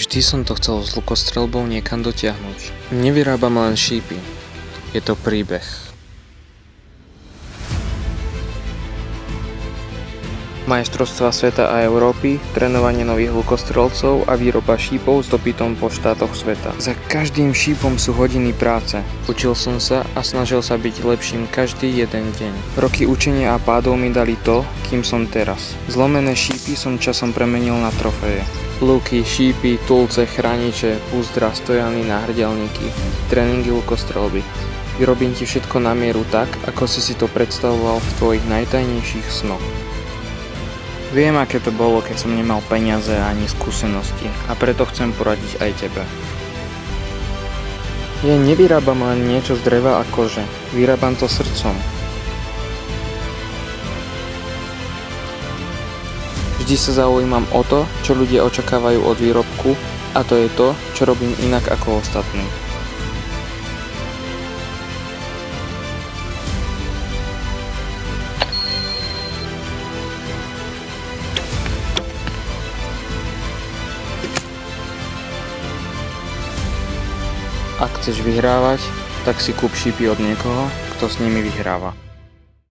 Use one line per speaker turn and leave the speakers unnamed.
Vždy som to chcel s lukostreľbou niekam dotiahnuť. Nevyrábam len šípy. Je to príbeh. Majstrovstvá sveta a Európy, trénovanie nových lukostrelcov a výroba šípov s dopytom po štátoch sveta. Za každým šípom sú hodiny práce. Učil som sa a snažil sa byť lepším každý jeden deň. Roky učenia a pádov mi dali to, kým som teraz. Zlomené šípy som časom premenil na trofeje. Luky, šípy, tulce, chrániče, púzdra, stojany, náhrdelníky, tréningy lukostrelby. Vyrobím ti všetko na mieru tak, ako si to predstavoval v tvojich najtajnejších snoch. Viem, aké to bolo, keď som nemal peniaze ani skúsenosti a preto chcem poradiť aj tebe. Ja nevyrábam len niečo z dreva a kože, vyrábam to srdcom. Vždy sa zaujímam o to, čo ľudia očakávajú od výrobku, a to je to, čo robím inak ako ostatní. Ak chceš vyhrávať, tak si kúp šípy od niekoho, kto s nimi vyhráva.